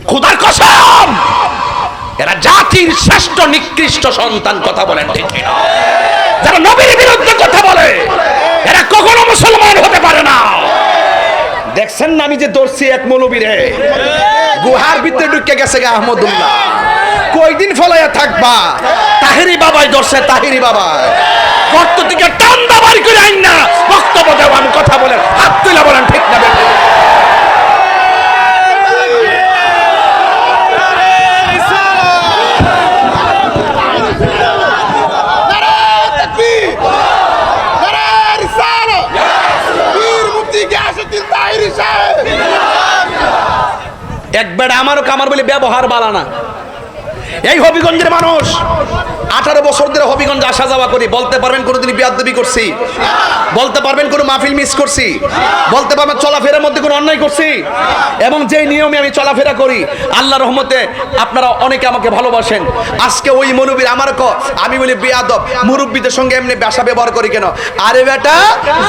খোদার কসম, এরা জাতির শ্রেষ্ঠ নিকৃষ্ট সন্তান। কথা বলেন ঠিক না? যারা নবীর বিরুদ্ধে কথা বলে এরা কখনো মুসলমান হতে পারে না। দেখছেন না আমি যে ধরছি এক মৌলবীরে, গুহার ভিতরে ঢুকে গেছে গা আহমদুল্লাহ। কয়দিন ফলাইয়া থাকবা? তাহেরি বাবাই ধরছে, তাহেরি বাবা গর্ত থেকে টান্দা বাড়ি করে আইন না বক্তব্য দেব। আমি কথা বলেন, হাত তুলে বলেন ঠিক না? একবার আমারও কামার বলে ব্যবহার বালানা। এই হবিগঞ্জের মানুষ 18 বছর ধরে হবিগঞ্জ আসা যাওয়া করি। বলতে পারবেন কোনোদিন বিয়াদবি করছি? বলতে পারবেন কোনো মাহফিল মিস করছি? বলতে পারবেন চলাফেরার মধ্যে কোনো অন্যায় করছি? এবং যেই নিয়মে আমি চলাফেরা করি আল্লাহর রহমতে আপনারা অনেকে আমাকে ভালোবাসেন। আজকে ওই মৌলবীর আমার আমি বলি বিয়াদব, মুরব্বীদের সঙ্গে এমনি ভাষা ব্যবহার করি কেন? আরে বেটা,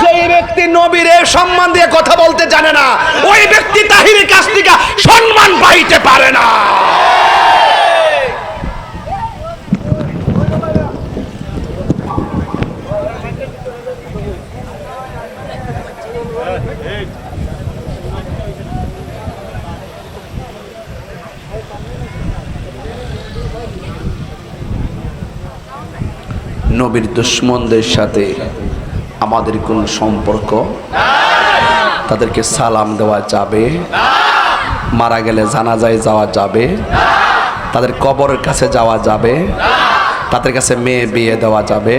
যেই ব্যক্তি নবীর সম্মান দিয়ে কথা বলতে জানে না ওই ব্যক্তি তাহিরের কাছ থেকে সম্মান পাইতে পারে না। নবীর দুশমনদের সাথে আমাদের কোন সম্পর্ক? তাদেরকে সালাম দেওয়া যাবে? মারা গেলে জানাজায় যাওয়া যাবে? তাদের কবরের কাছে যাওয়া যাবে? তাদের কাছে মেয়ে বিয়ে দেওয়া যাবে?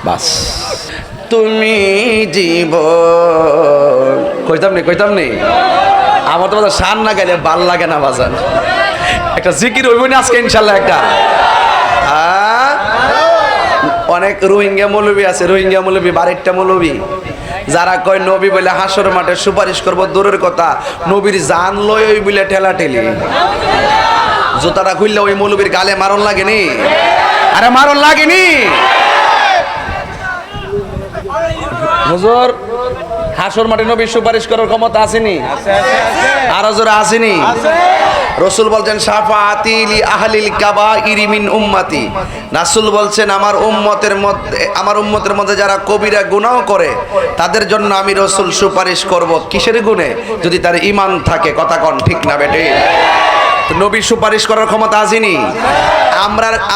বাস। তুমি জীবন কইতাম নেই আমার তো শান না গেলে ভাল লাগে না বাজান। একটা জিকির হইব না আজকে ইনশাল্লাহ। একটা অনেক রোহিঙ্গা মৌলবী আছে, রোহিঙ্গা মৌলবী 12টা মৌলবী, যারা কয় নবী বলে হাসর মাঠে সুপারিশ করবো দূরের কথা, নবীর জান লয় ওই বলে ঠেলা ঠেলি। জুতাটা খুললে ওই মৌলবীর গালে মারণ লাগেনি? আরে মারণ লাগেনি? হুজুর হাসর মাঠে নবীর সুপারিশ করার ক্ষমতা আসেনি? আরো জোরে আসেনি? রসুল বলছেন শাফাআতি লি আহলিল কাবাইরি মিন উম্মতি। রাসূল বলছেন আমার উম্মতের মধ্যে যারা কবিরা গুনাহ করে তাদের জন্য আমি রসুল সুপারিশ করব। কিসের গুণে? যদি তার ঈমান থাকে। কথা কন ঠিক না বেটে? নবীর সুপারিশ করার ক্ষমতা আসেনি?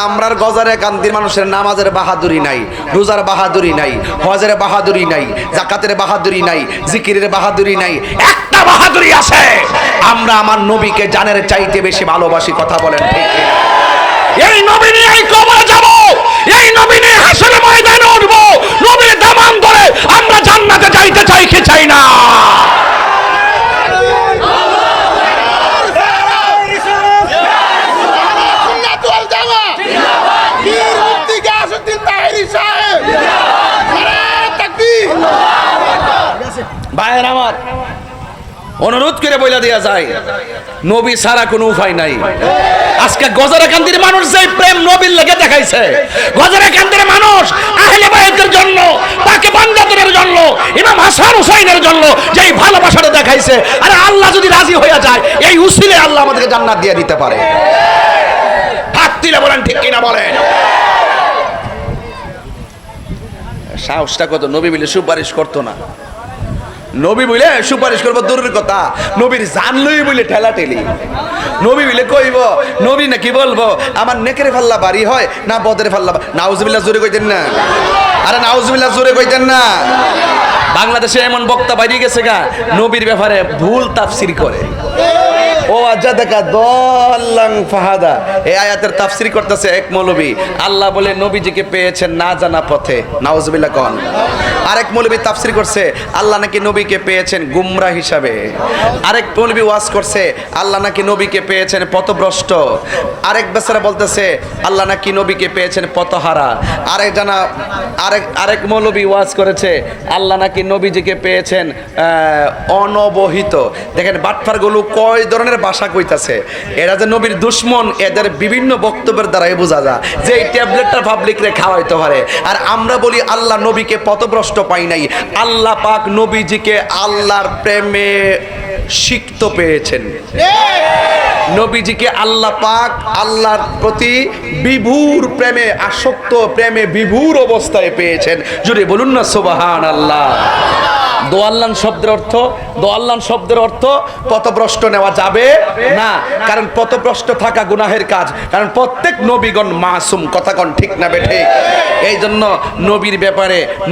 আমরার গজারে কান্দির মানুষের নামাজের বাহাদুরি নাই, রোজার বাহাদুরি নাই, হজের বাহাদুরি নাই, জাকাতের বাহাদুরি নাই, জিকিরের বাহাদুরি নাই। একটা বাহাদুরি আছে, আমরা আমার নবীকে জানের চাইতে বেশি ভালোবাসি। কথা বলেন ঠিক? এই নবী নিয়ে এই কবরে যাব, এই নবী নিয়ে হাসরের ময়দানে উঠব, নবীর দামান ধরে আমরা জান্নাতে যাইতে চাই কি চাই না? ভাইয়ের আমার, অনুরোধ করে বইলা দেয়া যায় নবী ছাড়া কোনো উপায় নাই। আজকে গজারাকান্দির মানুষ যে প্রেম নবীর লেগে দেখাইছে, গজারাকান্দির মানুষ আহলে বাইতের জন্য, তাকে বান্দাদের জন্য, ইমাম হাসান হুসাইনের জন্য যেই ভালোবাসাটা দেখাইছে, আরে আল্লাহ যদি রাজি হয়ে যায় এই উসিলে আল্লাহ আমাদেরকে জান্নাত দিয়ে দিতে পারে। হাত তুলে বলেন ঠিক কিনা বলেন? সাহসটা কত! নবী বলে সুপারিশ করতো না, নবী বলে সুপারিশ করবো দূরের কথা, নবীর জানলই বলে ঠেলা ঠেলি। নবী বলে কইব, নবী নাকি বলবো আমার নেকের ফাল্লা বাড়ি হয় না বদের ফাল্লা। নাউজুবিল্লাহ জোরে কইতেন না? আরে নাউজুবিল্লাহ জোরে কইতেন না? বাংলাদেশে এমন বক্তা বাইরে গেছে গা নবীর ব্যাপারে ভুল তাফসির করে। ও আজাদাকা দল্লাং ফাহাদা, এই আয়াতের তাফসীর করতেছে এক মৌলবী। আল্লাহ বলে নবীজিকে পেয়েছেন না জানা পথে। নাউজুবিল্লাহ কোন? আরেক মৌলবী তাফসীর করছে আল্লাহ নাকি নবীকে পেয়েছেন গুমরা হিসাবে। আরেক মৌলবী ওয়াজ করছে আল্লাহ নাকি নবীকে পেয়েছেন পথভ্রষ্ট। আরেক বেচারা বলতেছে আল্লাহ নাকি নবীকে পেয়েছেন পথহারা। আরেক মৌলবী ওয়াজ করেছে আল্লাহ নাকি নবীজিকে পেয়েছেন অনবহিত। দেখেন বাটফারগুলো কয় ধরনের ভাষা কইতাছে। এরা যে নবীর দুশমন এদের বিভিন্ন বক্তব্যের দ্বারাই বোঝা যায় যে এই ট্যাবলেটটা পাবলিকরে খাওয়াইতে পারে। আর আমরা বলি আল্লাহ নবীকে পথভ্রষ্ট পাই নাই, আল্লাহ পাক নবীজিকে আল্লাহর প্রেমে সিক্ত পেয়েছেন। নবীজিকে আল্লাহ পাক আল্লাহর প্রতি বিভোর প্রেমে আসক্ত, প্রেমে বিভোর অবস্থায় পেয়েছেন। জুড়ে বলুন না সুবহানাল্লাহ। দোয়াল্লান শব্দের অর্থ পথভ্রষ্ট নেওয়া যাবে না, কারণ পথভ্রষ্ট থাকা গুনাহের কাজ, কারণ প্রত্যেক নবীগণ মাসুম। কথা কোন ঠিক না বেঠে? এই জন্য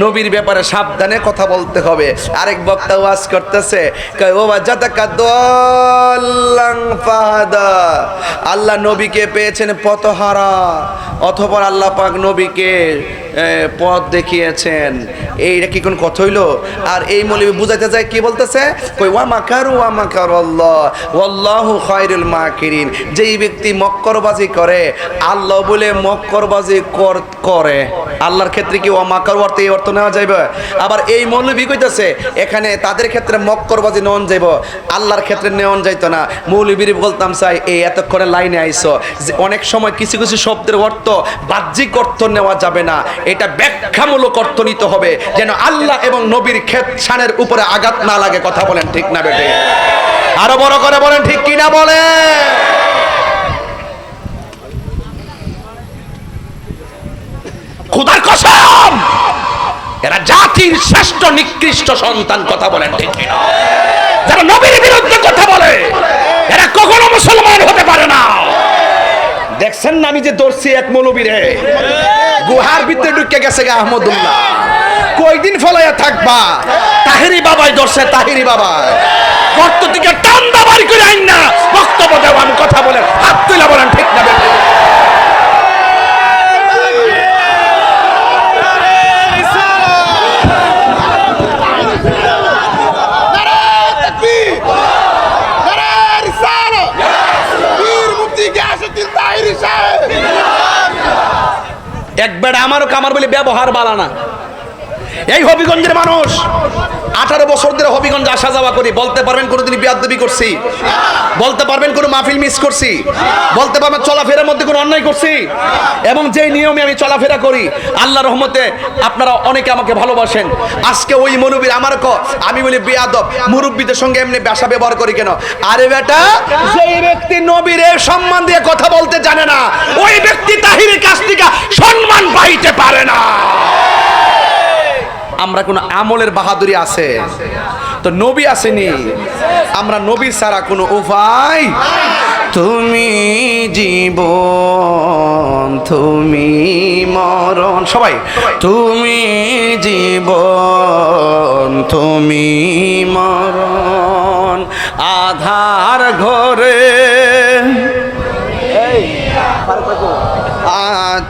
নবীর ব্যাপারে সাবধানে কথা বলতে হবে। আরেক বক্তা ওয়াজ করতেছে, আল্লাহ নবীকে পেয়েছেন পথহারা, অথবা আল্লাহ পাক নবীকে পথ দেখিয়েছেন। এইটা কি কোন কথা হইলো? আর এই মৌলবী বুঝাইতে যায় কি বলতেছে, কই ওয়া মাকারুল্লাহ ওয়াল্লাহু খায়রুল মাকিরিন। যেই ব্যক্তি মক্করবাজি করে, আল্লাহ বলে মক্করবাজি করে, আল্লাহর ক্ষেত্রে কি ওয়া মাকারু অর্থ এই অর্থ নেওয়া যাইবে? আবার এই মৌলবী কইতেছে এখানে তাদের ক্ষেত্রে মক্করবাজি নেওয়া যাইব, আল্লাহর ক্ষেত্রে নেওয়া যাইতো না। মৌলবীর বলতাম চাই, এই এতক্ষণে লাইনে আইছো যে অনেক সময় কিছু কিছু শব্দের অর্থ বাহ্যিক অর্থ নেওয়া যাবে না, এটা ব্যাখ্যামূলক অর্থ নিতে হবে, যেন আল্লাহ এবং নবীর শানের উপরে আঘাত না লাগে। কথা বলেন ঠিক না বেটে? আরো বড় করে বলেন ঠিক কি না বলেন? খোদার কসম, এরা জাতির শ্রেষ্ঠ নিকৃষ্ট সন্তান। কথা বলেন ঠিক কি না? যারা নবীর বিরুদ্ধে কথা বলে এরা কখনো মুসলমান হতে পারে না। দেখছেন না, আমি যে দর্শি এক মৌলবীরে গুহার ভিতরে ঢুকে গেছে গা আহমদুল্লাহ, কয়দিন ফলাইয়া থাকবা? তাহেরি বাবাই দর্শে, তাহেরি বাবা গর্ত থেকে টান দাবারি করে আইন না বক্তব্য দেব। আমি কথা বলেন, হাত তুলে বলেন ঠিক না বেঠিক? একবার আমারও কামার বলে ব্যবহার বালানা। এই হবিগঞ্জের মানুষ 18 বছর ধরে হবিগঞ্জে আসা যাওয়া করি। বলতে পারবেন কোনোদিন বিয়াদবি করছি? বলতে পারবেন কোনো মাহফিল মিস করছি? বলতে পারবেন চলাফেরার মধ্যে কোনো অন্যায় করছি? এবং যেই নিয়মে আমি চলাফেরা করি, আল্লাহর রহমতে আপনারা অনেকে আমাকে ভালোবাসেন। আজকে ওই মৌলবীর আমার আমি বলি বেয়াদব, মুরব্বীদের সঙ্গে এমনি ভাষা ব্যবহার করি কেন? আরে বেটা, যেই ব্যক্তি নবীর সম্মান দিয়ে কথা বলতে জানে না, ওই ব্যক্তি তাহিরের কাছ থেকে সম্মান পাইতে পারে না। আমরা কোন আমলের বাহাদুরি আছে তো নবী আসেনি, আমরা নবী ছাড়া কোনো উপায়। তুমি জীবন, তুমি মরণ, সবাই তুমি জীবন, তুমি মরণ, আধার ঘরে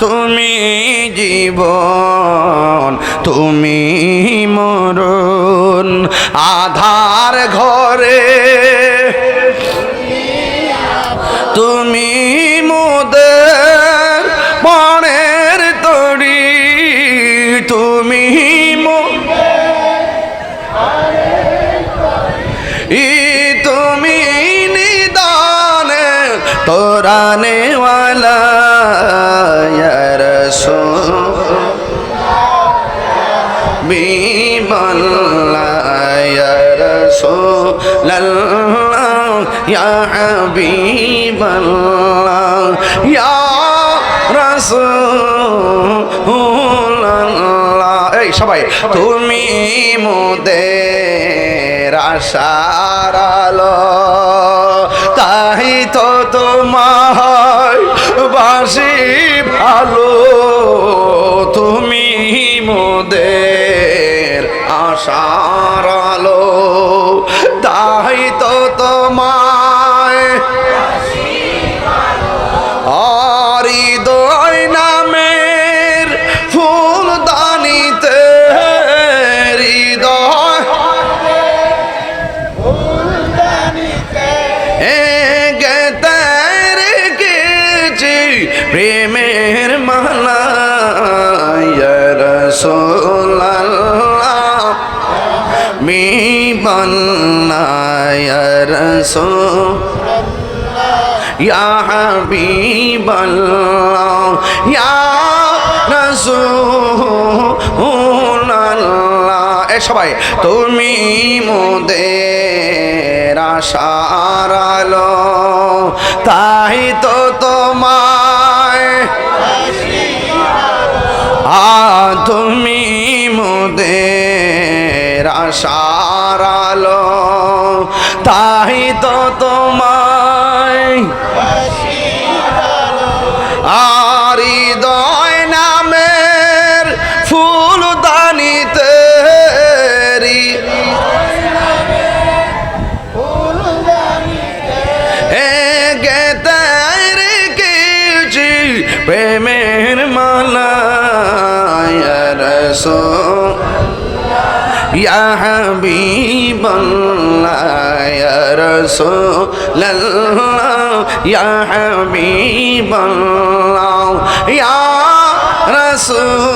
তুমি জীবন, তুমি মরণ, আধার ঘরে তুমি মোদের মনের তরি, তুমি তুমি নিদানে তোরানে ওয়ালা ইয়া হাবিবাল্লাহ ইয়া রাসূলুল্লাহ। এই সবাই তুমি মোদের আশার আলো, তাই তো তোমায় বাসি ভালো, তুমি মোদের আশার আলো, তাই তো তোমায় হৃদয় নামের ফুলদানিতে, হৃদয় গেতে রেখেছি প্রেমের মালা, ইয়া রাসূলুল্লাহ মিবাল্লাহ, ইয়া রাসূলুল্লাহ ইয়া হাবিবাল্লাহ, ইয়া রাসূলুল্লাহ। এ সবাই তুমি মোদের আশার আলো তাই তো তোমায় তুমি মোদের আশার আলো তাই তো তোমায় আর হৃদয় নামের ফুলদানিতে গেতে রেখেছি প্রেমের মালা ইয়া রাসূল ইয়া হাবিবাল্লাহ ইয়া রাসূলাল্লাহ ইয়া হাবিবাল্লাহ ইয়া রাসূলাল্লাহ